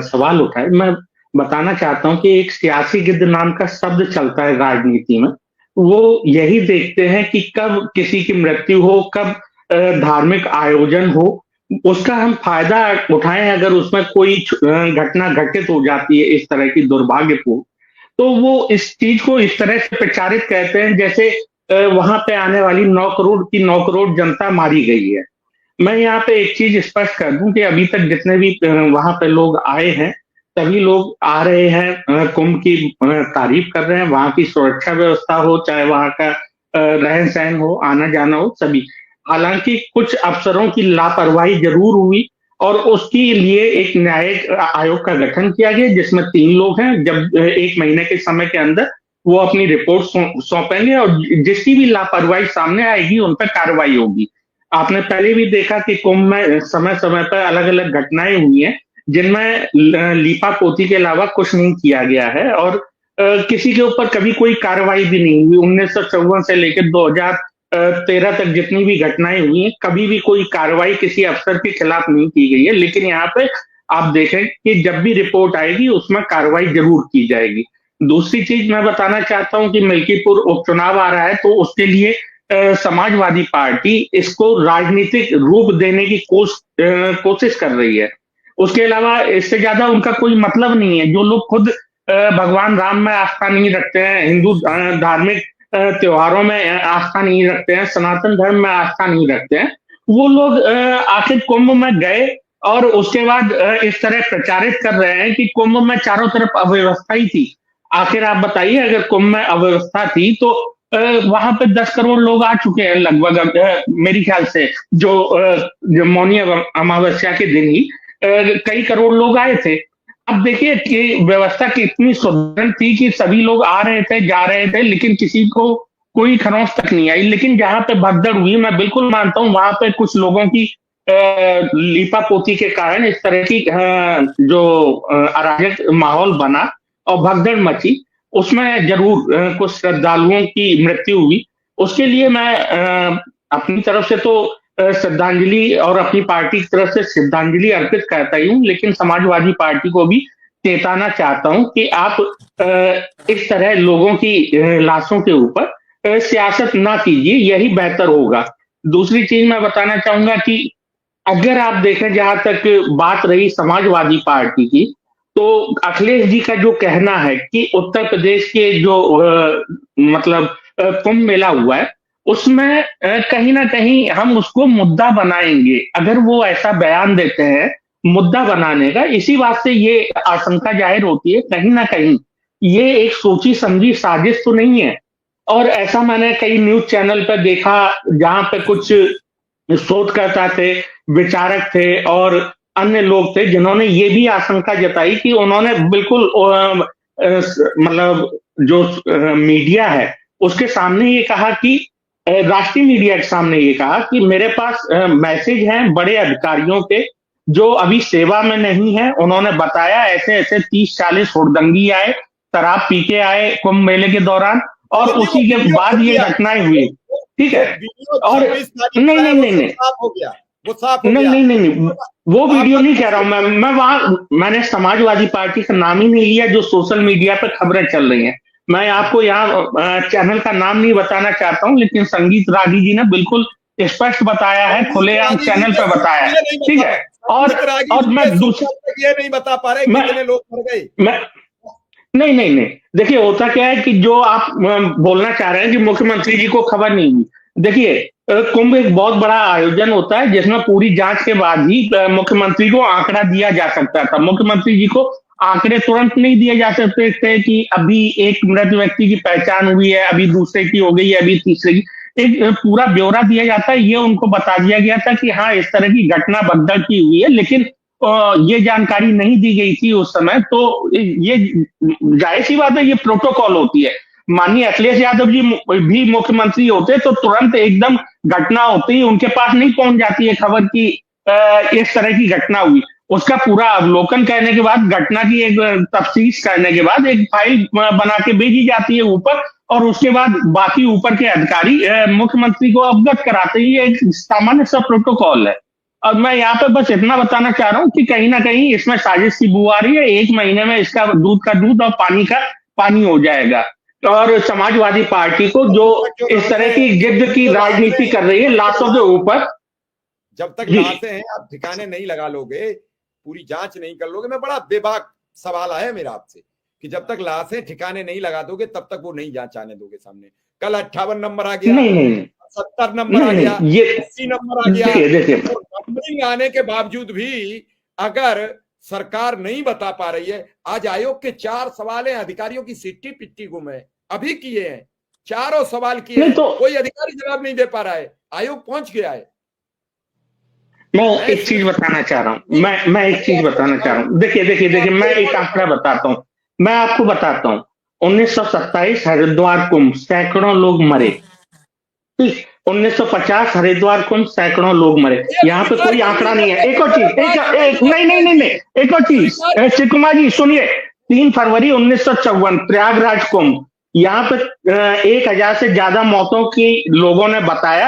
सवाल उठाए, मैं बताना चाहता हूँ कि एक सियासी गिद्ध नाम का शब्द चलता है राजनीति में। वो यही देखते हैं कि कब किसी की मृत्यु हो, कब धार्मिक आयोजन हो, उसका हम फ़ायदा उठाएँ। अगर उसमें कोई घटना घटित हो जाती है इस तरह की दुर्भाग्यपूर्ण, तो वो इस चीज़ को इस तरह से प्रचारित करते हैं जैसे वहाँ पे आने वाली 9 करोड़ की 9 करोड़ जनता मारी गई है। मैं यहाँ पे एक चीज़ स्पष्ट कर दूँ कि अभी तक जितने भी वहाँ पे लोग आए हैं, सभी लोग आ रहे हैं, कुंभ की तारीफ़ कर रहे हैं, वहाँ की सुरक्षा व्यवस्था हो, चाहे वहाँ का रहन-सहन हो, आना-जाना हो, सभी। हालाँकि कुछ अफ़सरों की लापरवाही ज़रूर हुई और उसके लिए एक न्यायिक आयोग का गठन किया गया जिसमें 3 लोग हैं। जब 1 महीने के समय के अंदर वो अपनी रिपोर्ट सौंपेंगे और जिसकी भी लापरवाही सामने आएगी, उन पे कार्रवाई होगी। आपने पहले भी देखा कि कुंभ में समय-समय पर अलग-अलग घटनाएँ हुई हैं, जिनमें लीपा-पोती के अलावा कुछ नहीं किया गया है और किसी के ऊपर कभी कोई कार्रवाई भी नहीं हुई। 1954 से लेकर 2013 तक जितनी भी घटनाएँ हुई हैं, कभी भी कोई कार्रवाई किसी अफ़सर के खिलाफ नहीं की गई है। लेकिन यहाँ पे आप देखें कि जब भी रिपोर्ट आएगी, उसमें कार्रवाई ज़रूर की जाएगी। दूसरी चीज़ मैं बताना चाहता हूँ कि मिल्कीपुर उपचुनाव आ रहा है, तो उसके लिए समाजवादी पार्टी इसको राजनीतिक रूप देने की कोशिश कर रही है। उसके अलावा इससे ज़्यादा उनका कोई मतलब नहीं है। जो लोग खुद भगवान राम में आस्था नहीं रखते हैं, हिंदू धार्मिक त्योहारों में आस्था नहीं रखते हैं, सनातन धर्म में आस्था नहीं रखते हैं, वो लोग आखिर कुंभ में गए और उसके बाद इस तरह प्रचारित कर रहे हैं कि कुंभ में चारों तरफ अव्यवस्था ही थी। आखिर आप बताइए, अगर कुंभ में अव्यवस्था थी तो वहाँ पे 10 करोड़ लोग आ चुके हैं लगभग, मेरे ख्याल से जो मौनी अमावस्या के दिन ही कई करोड़ लोग आए थे। अब देखिए कि व्यवस्था कितनी सुदृढ़ थी कि सभी लोग आ रहे थे, जा रहे थे, लेकिन किसी को कोई खरोंच तक नहीं आई। लेकिन जहाँ पे भगदड़ हुई, मैं बिल्कुल मानता हूँ वहाँ पे कुछ लोगों की लीपापोती के कारण इस तरह की जो अराजक माहौल बना और भगदड़ मची, उसमें ज़रूर कुछ श्रद्धालुओं की मृत्यु हुई। उसके लिए मैं अपनी तरफ से तो श्रद्धांजलि और अपनी पार्टी की तरफ से श्रद्धांजलि अर्पित करता ही हूँ, लेकिन समाजवादी पार्टी को भी चेताना चाहता हूँ कि आप इस तरह लोगों की लाशों के ऊपर सियासत ना कीजिए, यही बेहतर होगा। दूसरी चीज़ मैं बताना चाहूँगा कि अगर आप देखें, जहाँ तक बात रही समाजवादी पार्टी की, तो अखिलेश जी का जो कहना है कि उत्तर प्रदेश के जो मतलब कुंभ मेला हुआ है, उसमें कहीं न कहीं हम उसको मुद्दा बनाएँगे। अगर वो ऐसा बयान देते हैं, मुद्दा बनाने का, इसी बात से ये आशंका ज़ाहिर होती है कहीं न कहीं, ये एक सोची-समझी साजिश तो नहीं है। और ऐसा मैंने कई न्यूज़ चैनल पर देखा, जहाँ पे कुछ शोधकर्ता थे, विचारक थे और अन्य लोग थे जिन्होंने ये भी आशंका जताई कि उन्होंने बिल्कुल मतलब जो मीडिया है उसके सामने ये कहा कि राष्ट्रीय मीडिया के सामने ये कहा कि मेरे पास मैसेज हैं बड़े अधिकारियों के जो अभी सेवा में नहीं है। उन्होंने बताया ऐसे-ऐसे 30-40 हुड़दंगी आए, शराब पी के आए कुंभ मेले के दौरान और देखिए, वो उसी के वीडियो बाद छप ये गया। घटनाएँ हुई। ठीक वो है? वीडियो और 26 तारीख नहीं, का है, नहीं, वो नहीं, सब नहीं। साफ हो गया। वो साफ हो नहीं, गया। नहीं, नहीं, नहीं। वो वीडियो आपका नहीं कह रहा हूँ मैं वहाँ मैंने समाजवादी पार्टी का नाम ही नहीं लिया जो सोशल मीडिया पे खबरें चल रही हैं। मैं आपको यहाँ चैनल का नाम नहीं बताना चाहता हूँ, लेकिन संगीत रागी जी ने बिल्कुल स्पष्ट बताया है, संगीत खुलेआम रागी जी चैनल ने पे सिर्फ बताया है। ये नहीं ठीक बता है? और संगीत रागी और जी मैं ने सिर्फ दूस अब तक ये नहीं बता पा रहे मैं कितने लोग मर गए। मैं नहीं, नहीं, नहीं। देखिए, होता क्या है कि जो आप बोलना चाह रहे हैं कि मुख्यमंत्री जी को खबर नहीं हुई। देखिए, कुंभ एक बहुत बड़ा आयोजन होता है जिसमें पूरी जाँच के बाद ही मुख्यमंत्री को आँकड़ा दिया जा सकता था। मुख्यमंत्री जी को आँकड़े तुरंत नहीं दिए जा सकते थे कि अभी एक मृत व्यक्ति की पहचान हुई है, अभी दूसरे की हो गई है, अभी तीसरे की। एक पूरा ब्यौरा दिया जाता है, ये उनको बता दिया गया था कि हाँ, इस तरह की घटना भगदड़ की हुई है, लेकिन ये जानकारी नहीं दी गई थी उस समय। तो ये जाहिर-सी बात है, ये प्रोटोकॉल होती है। माननीय अखिलेश यादव जी भी मुख्यमंत्री होते तो तुरंत एकदम घटना होते ही उनके पास नहीं पहुँच जाती है खबर कि इस तरह की घटना हुई। उसका पूरा अवलोकन करने के बाद, घटना की एक तफ्तीश करने के बाद एक फाइल बना के भेजी जाती है ऊपर और उसके बाद बाकी ऊपर के अधिकारी मुख्यमंत्री को अवगत कराते हैं। ये एक सामान्य सा प्रोटोकॉल है। और मैं यहाँ पे बस इतना बताना चाह रहा हूँ कि कहीं ना कहीं इसमें साजिश की बू आ रही है। 1 महीने में इसका दूध का दूध और पानी का पानी हो जाएगा। और समाजवादी पार्टी को जो जब तक जो इस तरह लाशें की गिद्ध की जो राजनीति लाशें कर रही है लाशों के ऊपर, जब तक जी लाशें हैं आप ठिकाने नहीं लगा लोगे, पूरी जांच नहीं कर लोगे। मैं बड़ा बेबाक सवाल है मेरा आपसे कि जब तक लाशें ठिकाने नहीं लगा दोगे तब तक वो नहीं जांच आने दोगे सामने। कल 58 नंबर आ गया, नहीं नहीं 70 नंबर नहीं आ गया, नहीं ये 80 नंबर आ गया। देखिए देखिए तो नंबरिंग आने के बावजूद भी अगर सरकार नहीं बता पा रही है, आज आयोग के 4 सवाल हैं, अधिकारियों की सिट्टी पिट्टी गुम है, अभी किए हैं, चारों सवाल किए नहीं हैं, तो कोई अधिकारी जवाब नहीं दे पा रहा है, आयोग पहुंच गया है। मैं मैं एक इसमें चीज बताना चाह रहा हूँ, मैं एक चीज बताना चाह रहा हूँ। देखिए देखिए देखिए मैं एक आंकड़ा बताता हूँ, मैं आपको बताता हूँ। 1927 हरिद्वार कुंभ, सैकड़ों लोग मरे। ठीक, 1950 हरिद्वार कुंभ, सैकड़ों लोग मरे। यहाँ पे कोई आंकड़ा नहीं है। एक और चीज, एक नहीं नहीं नहीं नहीं एक और चीज, श्री कुमार जी सुनिए। 3 फरवरी 1954 प्रयागराज कुंभ, यहाँ पे 1000 से ज्यादा मौतों की लोगों ने बताया।